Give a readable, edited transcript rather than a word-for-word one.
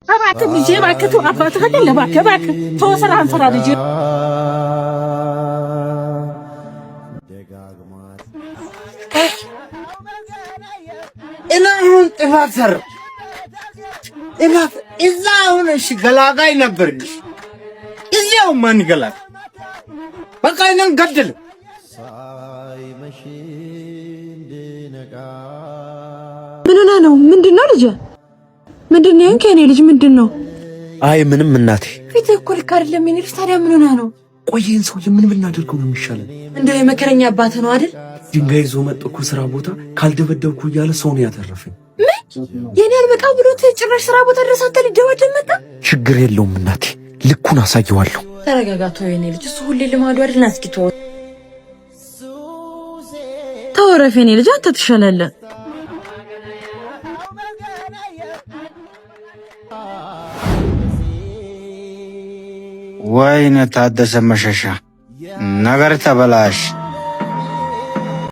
እባክህ ልጄ እባክህ ተው አባትህ አይደለ እባክህ ተው ስራህን ስራ ልጄ እና አሁን ጥፋት ሰራ ጥፋት እዛ አሁን እሺ ገላጋይ ነበርልሽ እዚያው ማን ገላጋይ በቃ እኔን ገደለ ምን ሆነ ነው ምንድነው ልጅ ምንድነው ከኔ ልጅ ምንድነው አይ ምንም እናቴ ፊት እኮ ልክ አይደለም የኔ ልጅ ታዲያ ምን ሆነ ነው ቆየን ሰው ለምን ብናደርገው ነው የሚሻለው እንደው የመከረኛ አባት ነው አይደል ድንጋይ ይዞ መጥቶ እኮ ስራ ቦታ ካልደበደብኩ እያለ ሰው ነው ያተረፈኝ የኔ አልበቃ ብሎት ጭራሽ ስራ ቦታ ድረስ አንተ ሊደወደም መጣ ችግር የለውም እናቴ ልኩን አሳየዋለሁ ተረጋጋቶ የኔ ልጅ እሱ ሁሌ ልማዱ አይደል አስኪቶ ተወረፍ የኔ ልጅ አንተ ትሻላለህ ወይኔ ታደሰ መሸሻ ነገር ተበላሽ